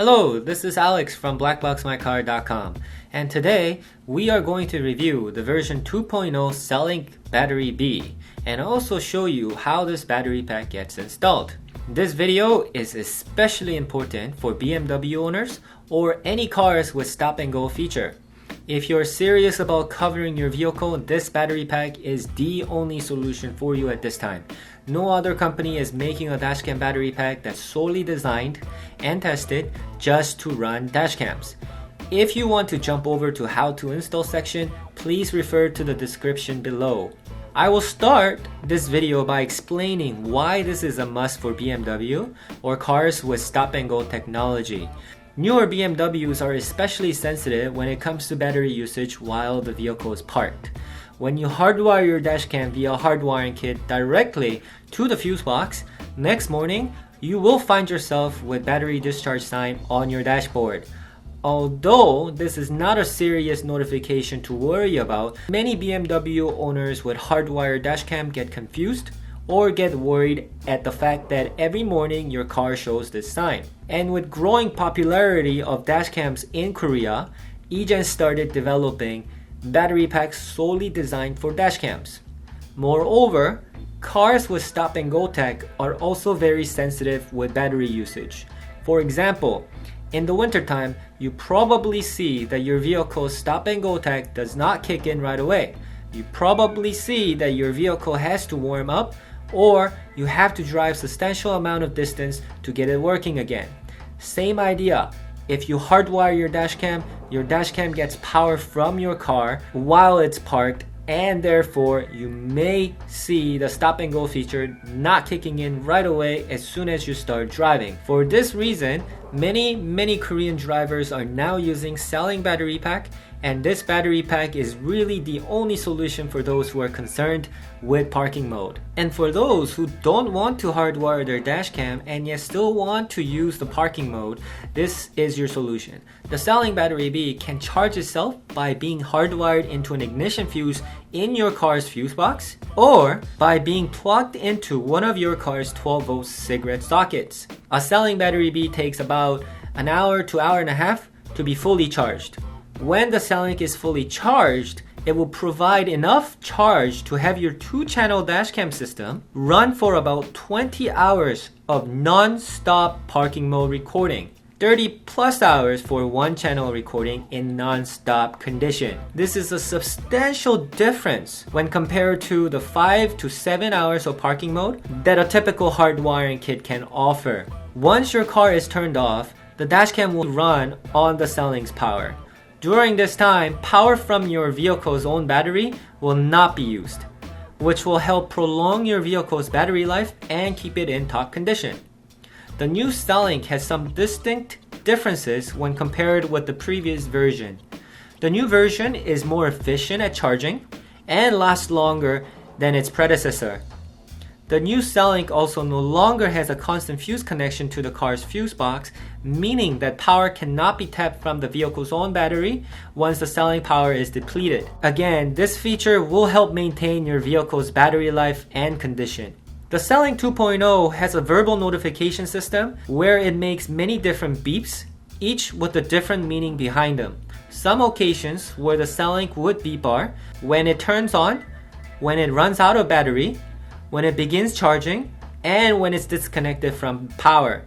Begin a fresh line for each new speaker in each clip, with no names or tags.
Hello, this is Alex from BlackboxMyCar.com, and today we are going to review the version 2.0 Cellink Battery B and also show you how this battery pack gets installed. This video is especially important for BMW owners or any cars with stop and go feature. If you're serious about covering your vehicle, this battery pack is the only solution for you at this time. No other company is making a dashcam battery pack that's solely designed and tested just to run dashcams. If you want to jump over to how to install section, please refer to the description below. I will start this video by explaining why this is a must for BMW or cars with stop and go technology. Newer BMWs are especially sensitive when it comes to battery usage while the vehicle is parked. When you hardwire your dashcam via hardwiring kit directly to the fuse box, next morning you will find yourself with battery discharge sign on your dashboard. Although this is not a serious notification to worry about, many BMW owners with hardwired dashcam get confused or get worried at the fact that every morning your car shows this sign. And with growing popularity of dashcams in Korea, eGen started developing battery packs solely designed for dashcams. Moreover, cars with stop and go tech are also very sensitive with battery usage. For example, in the wintertime, you probably see that your vehicle's stop and go tech does not kick in right away. You probably see that your vehicle has to warm up, or you have to drive substantial amount of distance to get it working again. Same idea. If you hardwire your dashcam gets power from your car while it's parked, and therefore you may see the stop and go feature not kicking in right away as soon as you start driving. For this reason, many Korean drivers are now using Cellink battery pack, and this battery pack is really the only solution for those who are concerned with parking mode. And for those who don't want to hardwire their dashcam and yet still want to use the parking mode, this is your solution. The Cellink battery B can charge itself by being hardwired into an ignition fuse in your car's fuse box, or by being plugged into one of your car's 12-volt cigarette sockets. A Cellink battery B takes about an hour to hour and a half to be fully charged. When the Cellink is fully charged, it will provide enough charge to have your 2-channel dashcam system run for about 20 hours of non-stop parking mode recording. 30 plus hours for 1-channel recording in non-stop condition. This is a substantial difference when compared to the 5 to 7 hours of parking mode that a typical hardwiring kit can offer. Once your car is turned off, the dashcam will run on the Cellink's power. During this time, power from your vehicle's own battery will not be used, which will help prolong your vehicle's battery life and keep it in top condition. The new Cellink has some distinct differences when compared with the previous version. The new version is more efficient at charging and lasts longer than its predecessor. The new Cellink also no longer has a constant fuse connection to the car's fuse box, meaning that power cannot be tapped from the vehicle's own battery once the Cellink power is depleted. Again, this feature will help maintain your vehicle's battery life and condition. The Cellink 2.0 has a verbal notification system where it makes many different beeps, each with a different meaning behind them. Some occasions where the Cellink would beep are when it turns on, when it runs out of battery, when it begins charging, and when it's disconnected from power.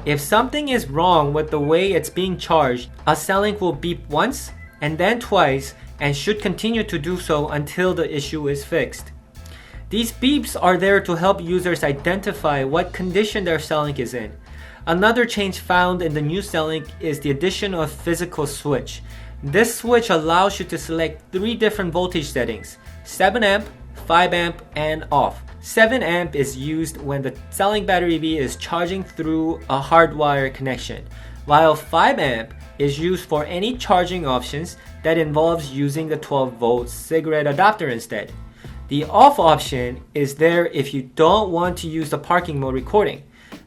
If something is wrong with the way it's being charged, a Cellink will beep once and then twice and should continue to do so until the issue is fixed. These beeps are there to help users identify what condition their Cellink is in. Another change found in the new Cellink is the addition of physical switch. This switch allows you to select 3 different voltage settings: 7 amp, 5 amp, and off. 7 amp is used when the Cellink battery B is charging through a hardwire connection, while 5 amp is used for any charging options that involves using the 12-volt cigarette adapter instead. The off option is there if you don't want to use the parking mode recording,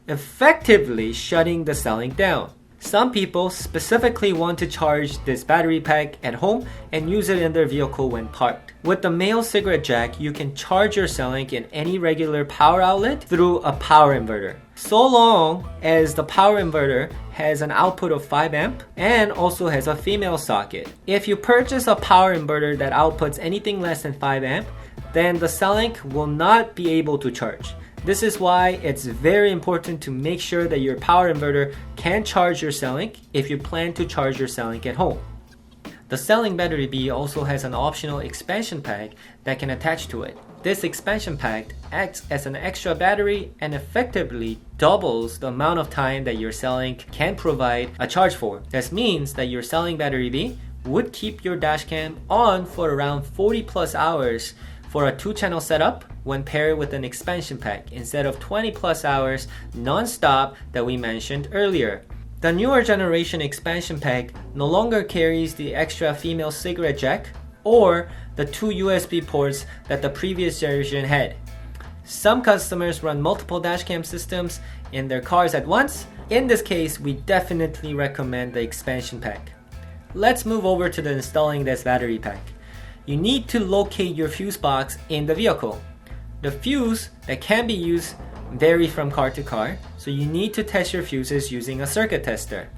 effectively shutting the Cellink down. Some people specifically want to charge this battery pack at home and use it in their vehicle when parked. With the male cigarette jack, you can charge your Cellink in any regular power outlet through a power inverter, so long as the power inverter has an output of 5 amp and also has a female socket. If you purchase a power inverter that outputs anything less than 5 amp, then the Cellink will not be able to charge. This is why it's very important to make sure that your power inverter can charge your Cellink if you plan to charge your Cellink at home. The Cellink Battery B also has an optional expansion pack that can attach to it. This expansion pack acts as an extra battery and effectively doubles the amount of time that your Cellink can provide a charge for. This means that your Cellink Battery B would keep your dashcam on for around 40 plus hours for a 2-channel setup when paired with an expansion pack, instead of 20 plus hours non-stop that we mentioned earlier. The newer generation expansion pack no longer carries the extra female cigarette jack or the 2 USB ports that the previous generation had. Some customers run multiple dashcam systems in their cars at once. In this case, we definitely recommend the expansion pack. Let's move over to the installing this battery pack. You need to locate your fuse box in the vehicle. The fuse that can be used vary from car to car, so you need to test your fuses using a circuit tester.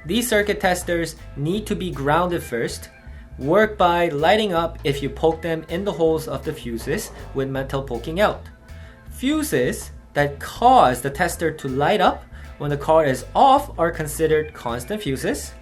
These circuit testers need to be grounded first. Work by lighting up if you poke them in the holes of the fuses with metal poking out. Fuses that cause the tester to light up when the car is off are considered constant fuses,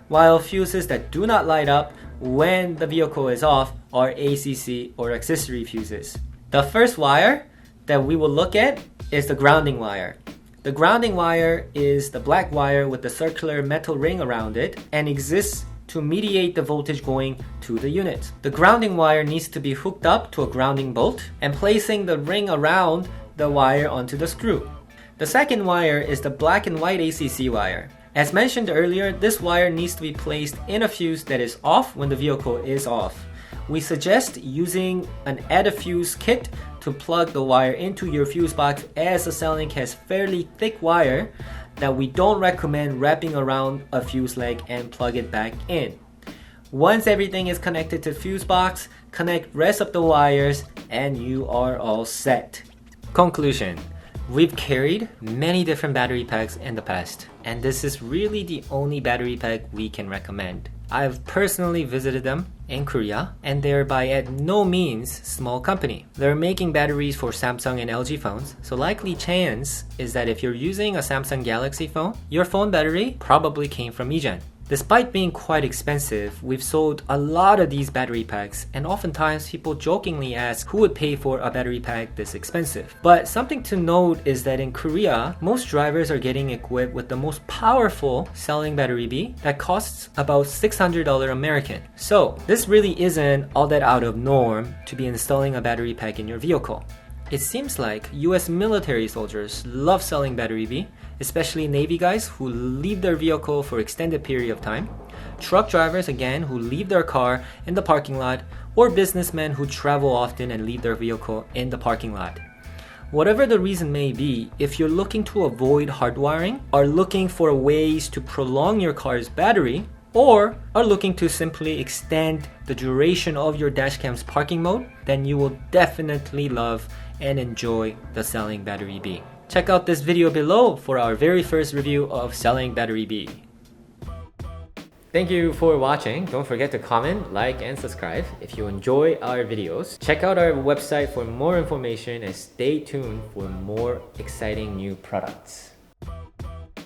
while fuses that do not light up when the vehicle is off are ACC or accessory fuses. The first wire that we will look at is the grounding wire. The grounding wire is the black wire with the circular metal ring around it and exists to mediate the voltage going to the unit. The grounding wire needs to be hooked up to a grounding bolt and placing the ring around the wire onto the screw. The second wire is the black and white ACC wire. As mentioned earlier, this wire needs to be placed in a fuse that is off when the vehicle is off. We suggest using an add-a-fuse kit to plug the wire into your fuse box, as the Cellink has fairly thick wire that we don't recommend wrapping around a fuse leg and plug it back in. Once everything is connected to the fuse box, connect rest of the wires and you are all set. Conclusion. We've carried many different battery packs in the past, and this is really the only battery pack we can recommend. I've personally visited them in Korea, and they're by at no means small company. They're making batteries for Samsung and LG phones, so likely chance is that if you're using a Samsung Galaxy phone, your phone battery probably came from eGen. Despite being quite expensive, we've sold a lot of these battery packs, and oftentimes people jokingly ask who would pay for a battery pack this expensive. But something to note is that in Korea, most drivers are getting equipped with the most powerful Cellink Battery B that costs about $600 American. So this really isn't all that out of norm to be installing a battery pack in your vehicle. It seems like US military soldiers love Cellink Battery B, especially Navy guys who leave their vehicle for extended period of time, truck drivers again who leave their car in the parking lot, or businessmen who travel often and leave their vehicle in the parking lot. Whatever the reason may be, if you're looking to avoid hardwiring, are looking for ways to prolong your car's battery, or are looking to simply extend the duration of your dashcam's parking mode, then you will definitely love and enjoy the Cellink Battery B. Check out this video below for our very first review of Cellink Battery B. Thank you for watching. Don't forget to comment, like, and subscribe if you enjoy our videos. Check out our website for more information and stay tuned for more exciting new products.